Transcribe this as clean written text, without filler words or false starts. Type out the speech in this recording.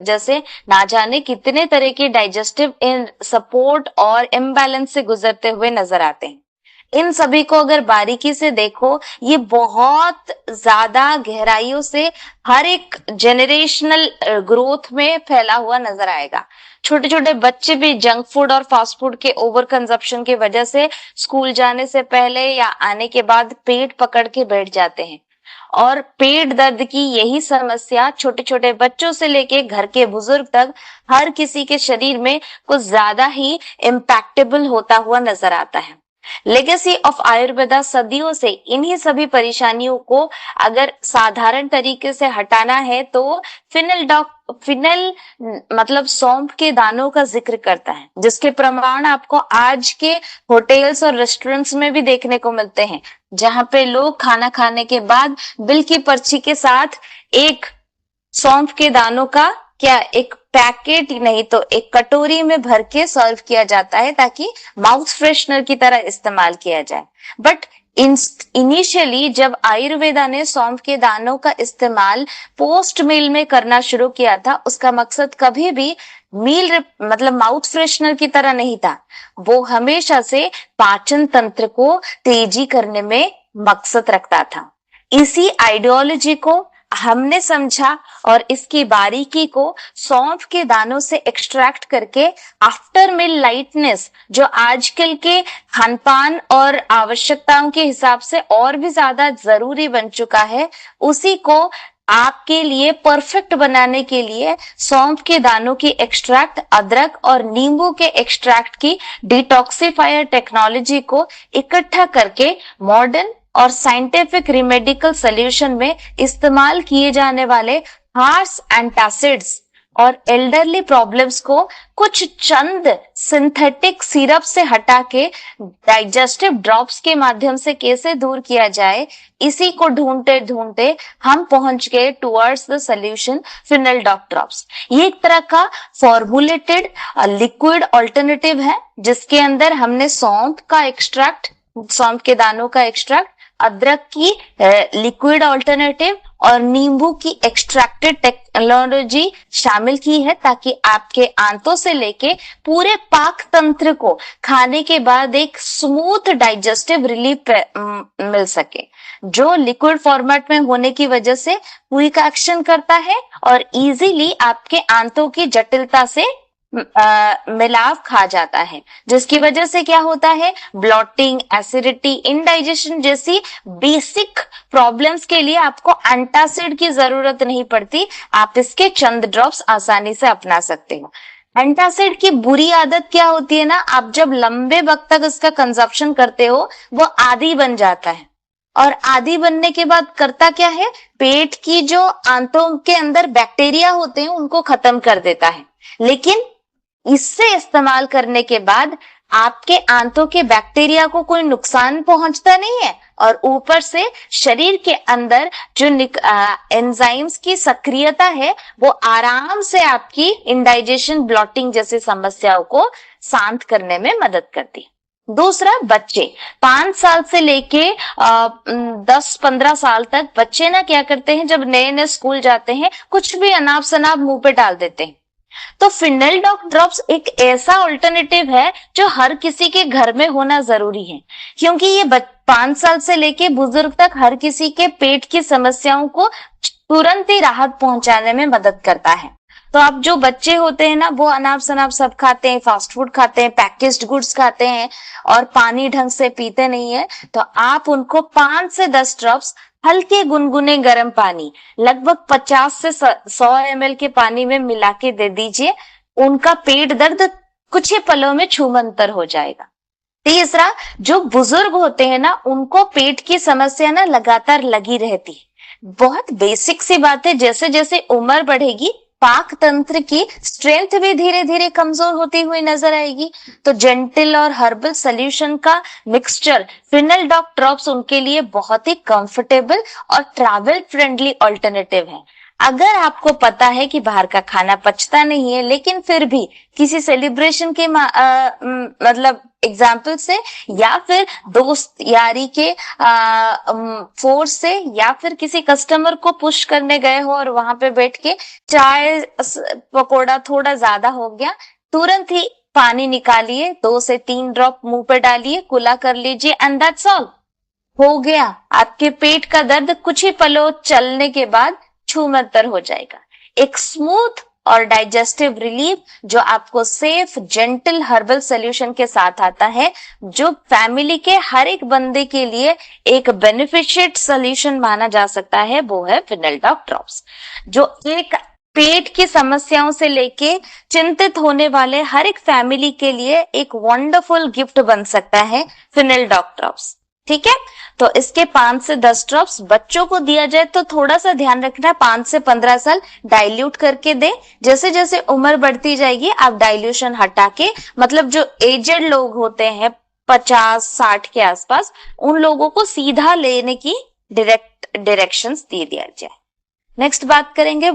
जैसे ना जाने कितने तरह के डाइजेस्टिव इन सपोर्ट और इम्बैलेंस से गुजरते हुए नजर आते हैं। इन सभी को अगर बारीकी से देखो, ये बहुत ज्यादा गहराइयों से हर एक जेनरेशनल ग्रोथ में फैला हुआ नजर आएगा। छोटे छोटे बच्चे भी जंक फूड और फास्ट फूड के ओवर कंजप्शन की वजह से स्कूल जाने से पहले या आने के बाद पेट पकड़ के बैठ जाते हैं। और पेट दर्द की यही समस्या छोटे छोटे बच्चों से लेके घर के बुजुर्ग तक हर किसी के शरीर में कुछ ज्यादा ही इम्पैक्टेबल होता हुआ नजर आता है। लेगेसी ऑफ आयुर्वेदा सदियों से इन्हीं सभी परेशानियों को अगर साधारण तरीके से हटाना है तो फिनल मतलब सौंफ के दानों का जिक्र करता है, जिसके प्रमाण आपको आज के होटल्स और रेस्टोरेंट्स में भी देखने को मिलते हैं, जहां पे लोग खाना खाने के बाद बिल की पर्ची के साथ एक सौंफ के दानों का एक पैकेट नहीं तो एक कटोरी में भर के सर्व किया जाता है ताकि माउथ फ्रेशनर की तरह इस्तेमाल किया जाए। बट इनिशियली जब आयुर्वेदा ने सौंफ के दानों का इस्तेमाल पोस्ट मील में करना शुरू किया था, उसका मकसद कभी भी मील मतलब माउथ फ्रेशनर की तरह नहीं था। वो हमेशा से पाचन तंत्र को तेजी करने में मकसद रखता था। इसी आइडियोलॉजी को हमने समझा और इसकी बारीकी को सौंफ के दानों से एक्सट्रैक्ट करके आफ्टर मील लाइटनेस, जो आजकल के खानपान और आवश्यकताओं के हिसाब से और भी ज्यादा जरूरी बन चुका है, उसी को आपके लिए परफेक्ट बनाने के लिए सौंफ के दानों की एक्सट्रैक्ट, अदरक और नींबू के एक्सट्रैक्ट की डिटॉक्सिफायर टेक्नोलॉजी को इकट्ठा करके मॉडर्न और साइंटिफिक रिमेडिकल सॉल्यूशन में इस्तेमाल किए जाने वाले हार्श एंटासिड्स और एल्डरली प्रॉब्लम्स को कुछ चंद सिंथेटिक सिरप से हटा के डाइजेस्टिव ड्रॉप्स के माध्यम से कैसे दूर किया जाए, इसी को ढूंढते ढूंढते हम पहुंच गए towards the solution final doc drops. ये एक तरह का फॉर्मुलेटेड लिक्विड ऑल्टरनेटिव है, जिसके अंदर हमने सौंफ का एक्सट्रैक्ट, सौंफ के दानों का एक्सट्रैक्ट, अदरक की लिक्विड ऑल्टरनेटिव और नींबू की एक्सट्रैक्टेड टेक्नोलॉजी शामिल की है, ताकि आपके आंतों से लेके पूरे पाक तंत्र को खाने के बाद एक स्मूथ डाइजेस्टिव रिलीफ मिल सके, जो लिक्विड फॉर्मेट में होने की वजह से क्विक एक्शन करता है और इजीली आपके आंतों की जटिलता से मिलाव खा जाता है, जिसकी वजह से क्या होता है, ब्लॉटिंग, एसिडिटी, इंडाइजेशन जैसी बेसिक प्रॉब्लम्स के लिए आपको एंटासिड की जरूरत नहीं पड़ती। आप इसके चंद ड्रॉप्स आसानी से अपना सकते हो। एंटासिड की बुरी आदत क्या होती है ना, आप जब लंबे वक्त तक इसका कंजप्शन करते हो वो आदी बन जाता है, और आदी बनने के बाद करता क्या है, पेट की जो आंतों के अंदर बैक्टीरिया होते हैं उनको खत्म कर देता है। लेकिन इससे इस्तेमाल करने के बाद आपके आंतों के बैक्टीरिया को कोई नुकसान पहुंचता नहीं है, और ऊपर से शरीर के अंदर जो एंजाइम्स की सक्रियता है वो आराम से आपकी इंडाइजेशन, ब्लॉटिंग जैसी समस्याओं को शांत करने में मदद करती है। दूसरा, बच्चे 5 साल से लेके 10-15 साल तक बच्चे ना क्या करते हैं, जब नए नए स्कूल जाते हैं कुछ भी अनाप शनाप मुंह पे डाल देते हैं। तो फिनल डॉक ड्रॉप्स एक ऐसा ऑल्टरनेटिव है जो हर किसी के घर में होना जरूरी है, क्योंकि ये 5 साल से लेके बुजुर्ग तक हर किसी के पेट की समस्याओं को तुरंत ही राहत पहुंचाने में मदद करता है। तो अब जो बच्चे होते हैं ना, वो अनाप शनाप सब खाते हैं, फास्ट फूड खाते हैं, पैकेज्ड गुड्स खाते हैं और पानी ढंग से पीते नहीं है, तो आप उनको 5 से 10 ड्रॉप्स हल्के गुनगुने गर्म पानी, लगभग 50 से 100 ml के पानी में मिला के दे दीजिए। उनका पेट दर्द कुछ ही पलों में छूमंतर हो जाएगा। तीसरा, जो बुजुर्ग होते हैं ना, उनको पेट की समस्या ना लगातार लगी रहती है। बहुत बेसिक सी बात है, जैसे जैसे उम्र बढ़ेगी पाक तंत्र की स्ट्रेंथ भी धीरे धीरे कमजोर होती हुई नजर आएगी। तो जेंटल और हर्बल सोल्यूशन का मिक्सचर फिनल डॉक ड्रॉप्स उनके लिए बहुत ही कंफर्टेबल और ट्रैवल फ्रेंडली ऑल्टरनेटिव है। अगर आपको पता है कि बाहर का खाना पचता नहीं है, लेकिन फिर भी किसी सेलिब्रेशन के मतलब एग्जाम्पल से, या फिर दोस्त यारी के फोर्स से, या फिर किसी कस्टमर को पुश करने गए हो और वहां पे बैठ के चाय पकोड़ा थोड़ा ज्यादा हो गया, तुरंत ही पानी निकालिए, 2 से 3 ड्रॉप मुंह पे डालिए, कुला कर लीजिए, एंड दैट्स ऑल। हो गया, आपके पेट का दर्द कुछ ही पलों चलने के बाद छूमंतर हो जाएगा। एक स्मूथ और डाइजेस्टिव रिलीफ जो आपको सेफ जेंटल हर्बल सॉल्यूशन के साथ आता है, जो फैमिली के हर एक बंदे के लिए एक बेनिफिशियट सॉल्यूशन माना जा सकता है, वो है फिनेलडॉक ड्रॉप्स, जो एक पेट की समस्याओं से लेके चिंतित होने वाले हर एक फैमिली के लिए एक वंडरफुल गिफ्ट बन सकता है फिनेलडॉक ड्रॉप्स। ठीक है, तो इसके 5 से 10 ड्रॉप्स बच्चों को दिया जाए तो थोड़ा सा ध्यान रखना, 5 से 15 साल डाइल्यूट करके दे। जैसे जैसे उम्र बढ़ती जाएगी आप डाइल्यूशन हटा के, मतलब जो एजेड लोग होते हैं 50-60 के आसपास, उन लोगों को सीधा लेने की डायरेक्शंस दे दिया जाए। नेक्स्ट बात करेंगे